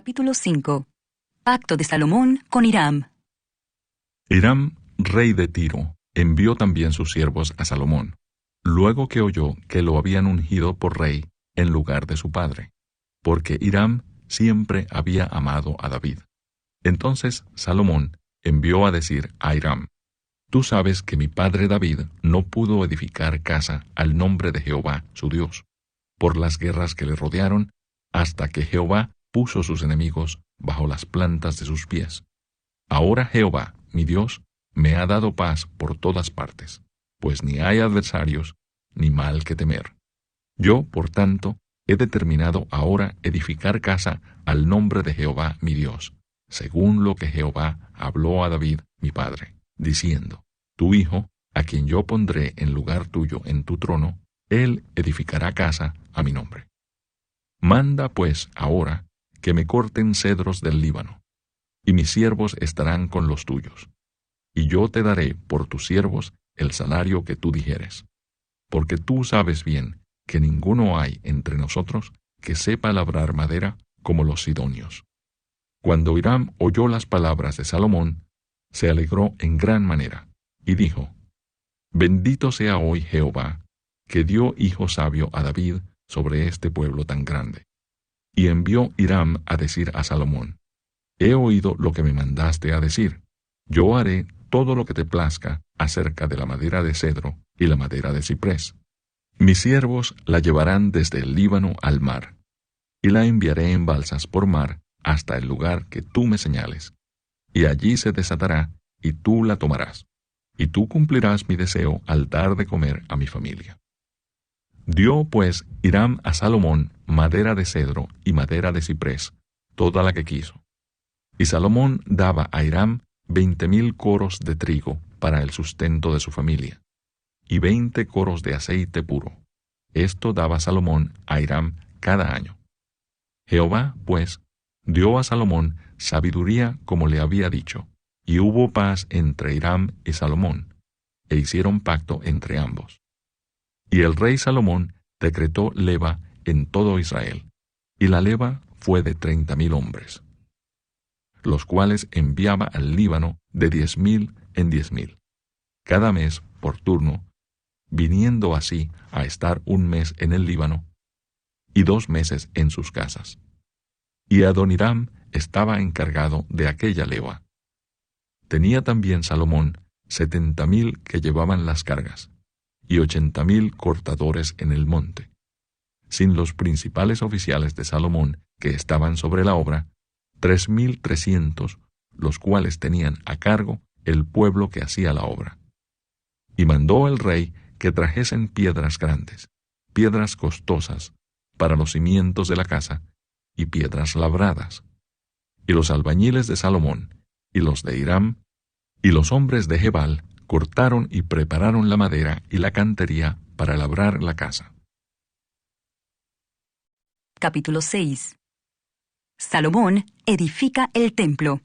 Capítulo 5. Pacto de Salomón con Hiram. Hiram, rey de Tiro, envió también sus siervos a Salomón, luego que oyó que lo habían ungido por rey en lugar de su padre, porque Hiram siempre había amado a David. Entonces Salomón envió a decir a Hiram: Tú sabes que mi padre David no pudo edificar casa al nombre de Jehová su Dios, por las guerras que le rodearon, hasta que Jehová puso sus enemigos bajo las plantas de sus pies. Ahora Jehová, mi Dios, me ha dado paz por todas partes, pues ni hay adversarios, ni mal que temer. Yo, por tanto, he determinado ahora edificar casa al nombre de Jehová mi Dios, según lo que Jehová habló a David mi padre, diciendo: Tu hijo, a quien yo pondré en lugar tuyo en tu trono, él edificará casa a mi nombre. Manda pues ahora que me corten cedros del Líbano, y mis siervos estarán con los tuyos, y yo te daré por tus siervos el salario que tú dijeres, porque tú sabes bien que ninguno hay entre nosotros que sepa labrar madera como los sidonios. Cuando Hiram oyó las palabras de Salomón, se alegró en gran manera, y dijo: Bendito sea hoy Jehová, que dio hijo sabio a David sobre este pueblo tan grande. Y envió Hiram a decir a Salomón: He oído lo que me mandaste a decir. Yo haré todo lo que te plazca acerca de la madera de cedro y la madera de ciprés. Mis siervos la llevarán desde el Líbano al mar, y la enviaré en balsas por mar hasta el lugar que tú me señales. Y allí se desatará, y tú la tomarás, y tú cumplirás mi deseo al dar de comer a mi familia. Dio pues Hiram a Salomón madera de cedro y madera de ciprés, toda la que quiso. Y Salomón daba a Hiram 20,000 coros de trigo para el sustento de su familia, y 20 coros de aceite puro. Esto daba Salomón a Hiram cada año. Jehová, pues, dio a Salomón sabiduría como le había dicho, y hubo paz entre Hiram y Salomón, e hicieron pacto entre ambos. Y el rey Salomón decretó leva en todo Israel, y la leva fue de 30,000 hombres, los cuales enviaba al Líbano de 10,000 en 10,000, cada mes por turno, viniendo así a estar un mes en el Líbano, y 2 meses en sus casas. Y Adoniram estaba encargado de aquella leva. Tenía también Salomón 70,000 que llevaban las cargas, y 80,000 cortadores en el monte, sin los principales oficiales de Salomón que estaban sobre la obra, 3,300, los cuales tenían a cargo el pueblo que hacía la obra. Y mandó el rey que trajesen piedras grandes, piedras costosas, para los cimientos de la casa, y piedras labradas. Y los albañiles de Salomón, y los de Hiram, y los hombres de Gebal, cortaron y prepararon la madera y la cantería para labrar la casa. Capítulo 6. Salomón edifica el templo.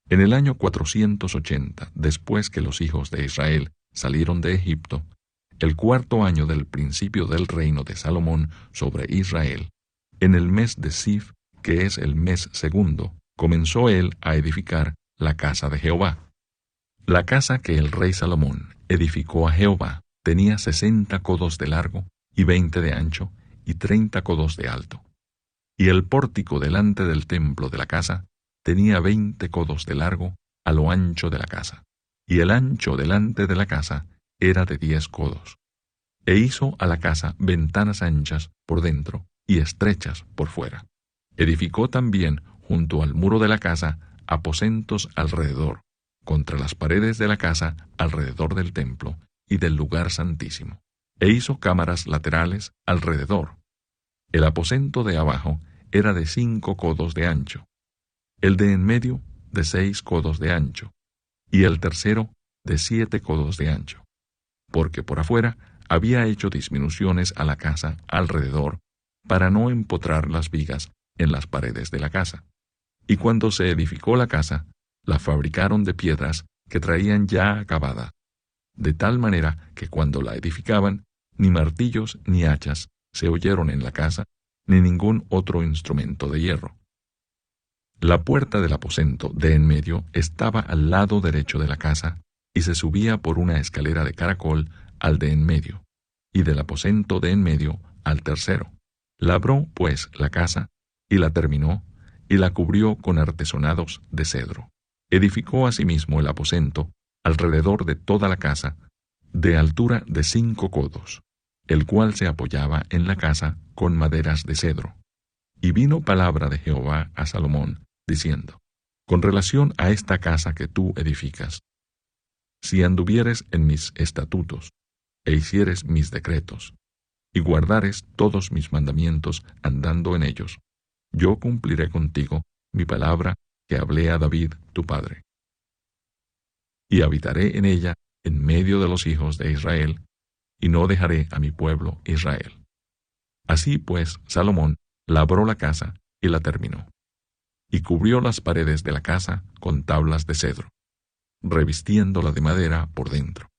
En el año 480, después que los hijos de Israel salieron de Egipto, el 4º año del principio del reino de Salomón sobre Israel, en el mes de Sif, que es el mes segundo, comenzó él a edificar la casa de Jehová. La casa que el rey Salomón edificó a Jehová tenía 60 codos de largo y 20 de ancho y 30 codos de alto. Y el pórtico delante del templo de la casa tenía 20 codos de largo a lo ancho de la casa, y el ancho delante de la casa era de 10 codos. E hizo a la casa ventanas anchas por dentro y estrechas por fuera. Edificó también junto al muro de la casa aposentos alrededor, contra las paredes de la casa alrededor del templo y del lugar santísimo, e hizo cámaras laterales alrededor. El aposento de abajo era de 5 codos de ancho, el de en medio de 6 codos de ancho, y el tercero de 7 codos de ancho, porque por afuera había hecho disminuciones a la casa alrededor para no empotrar las vigas en las paredes de la casa. Y cuando se edificó la casa, la fabricaron de piedras que traían ya acabada, de tal manera que cuando la edificaban, ni martillos ni hachas se oyeron en la casa, ni ningún otro instrumento de hierro. La puerta del aposento de en medio estaba al lado derecho de la casa y se subía por una escalera de caracol al de en medio, y del aposento de en medio al tercero. Labró, pues, la casa, y la terminó, y la cubrió con artesonados de cedro. Edificó asimismo el aposento alrededor de toda la casa, de altura de 5 codos, el cual se apoyaba en la casa con maderas de cedro. Y vino palabra de Jehová a Salomón, diciendo: Con relación a esta casa que tú edificas, si anduvieres en mis estatutos, e hicieres mis decretos, y guardares todos mis mandamientos andando en ellos, yo cumpliré contigo mi palabra que hablé a David tu padre. Y habitaré en ella en medio de los hijos de Israel, y no dejaré a mi pueblo Israel. Así pues, Salomón labró la casa y la terminó, y cubrió las paredes de la casa con tablas de cedro, revistiéndola de madera por dentro,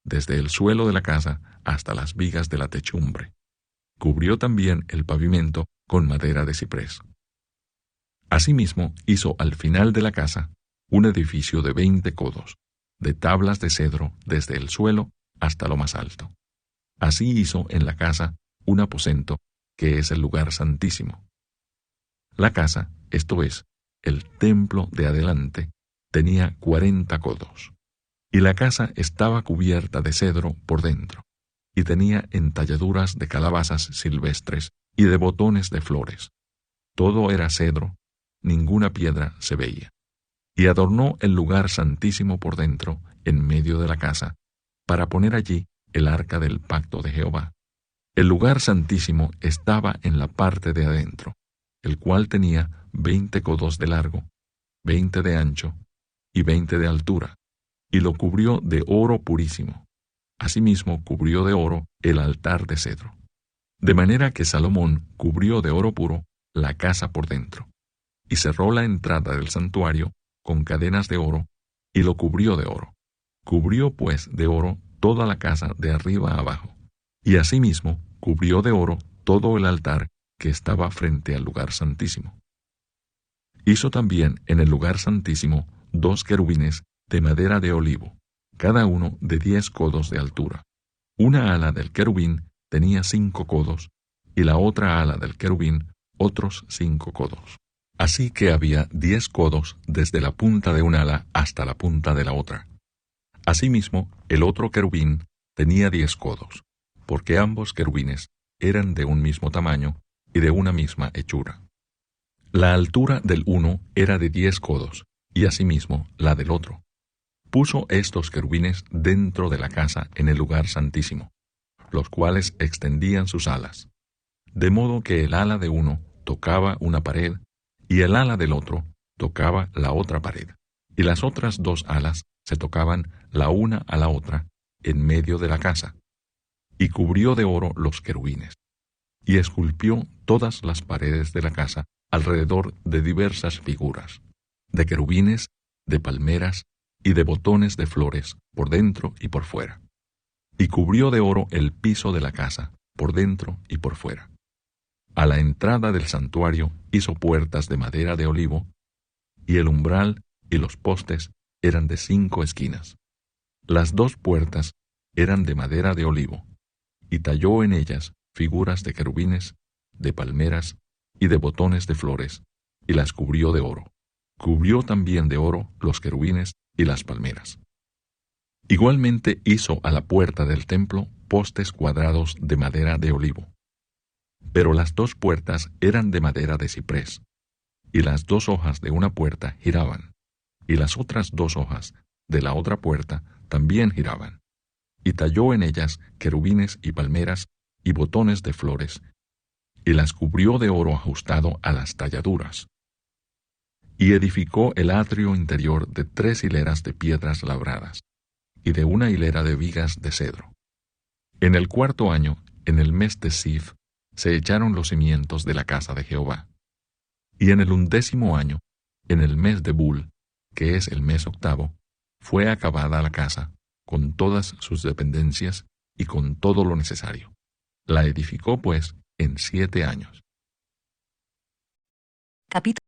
desde el suelo de la casa hasta las vigas de la techumbre. Cubrió también el pavimento con madera de ciprés. Asimismo, hizo al final de la casa un edificio de 20 codos, de tablas de cedro desde el suelo hasta lo más alto. Así hizo en la casa un aposento, que es el lugar santísimo. La casa, esto es, el templo de adelante, tenía 40 codos, y la casa estaba cubierta de cedro por dentro, y tenía entalladuras de calabazas silvestres y de botones de flores. Todo era cedro, ninguna piedra se veía. Y adornó el lugar santísimo por dentro, en medio de la casa, para poner allí el arca del pacto de Jehová. El lugar santísimo estaba en la parte de adentro, el cual tenía 20 codos de largo, 20 de ancho y 20 de altura, y lo cubrió de oro purísimo. Asimismo cubrió de oro el altar de cedro. De manera que Salomón cubrió de oro puro la casa por dentro, y cerró la entrada del santuario con cadenas de oro, y lo cubrió de oro. Cubrió pues de oro toda la casa de arriba a abajo, y asimismo cubrió de oro todo el altar que estaba frente al lugar santísimo. Hizo también en el lugar santísimo 2 querubines de madera de olivo, cada uno de 10 codos de altura. Una ala del querubín tenía 5 codos, y la otra ala del querubín otros 5 codos. Así que había 10 codos desde la punta de un ala hasta la punta de la otra. Asimismo, el otro querubín tenía 10 codos, porque ambos querubines eran de un mismo tamaño y de una misma hechura. La altura del uno era de 10 codos, y asimismo la del otro. Puso estos querubines dentro de la casa en el lugar santísimo, los cuales extendían sus alas, de modo que el ala de uno tocaba una pared, y el ala del otro tocaba la otra pared, y las otras 2 alas se tocaban la una a la otra en medio de la casa, y cubrió de oro los querubines, y esculpió todas las paredes de la casa alrededor de diversas figuras, de querubines, de palmeras y de botones de flores por dentro y por fuera, y cubrió de oro el piso de la casa por dentro y por fuera. A la entrada del santuario hizo puertas de madera de olivo, y el umbral y los postes eran de 5 esquinas. Las 2 puertas eran de madera de olivo, y talló en ellas figuras de querubines, de palmeras y de botones de flores, y las cubrió de oro. Cubrió también de oro los querubines y las palmeras. Igualmente hizo a la puerta del templo postes cuadrados de madera de olivo. Pero las 2 puertas eran de madera de ciprés, y las 2 hojas de una puerta giraban, y las otras 2 hojas de la otra puerta también giraban. Y talló en ellas querubines y palmeras y botones de flores, y las cubrió de oro ajustado a las talladuras. Y edificó el atrio interior de 3 hileras de piedras labradas, y de una hilera de vigas de cedro. En el 4º año, en el mes de Sif, se echaron los cimientos de la casa de Jehová. Y en el 11º año, en el mes de Bul, que es el mes 8º, fue acabada la casa, con todas sus dependencias y con todo lo necesario. La edificó, pues, en 7 años. Capítulo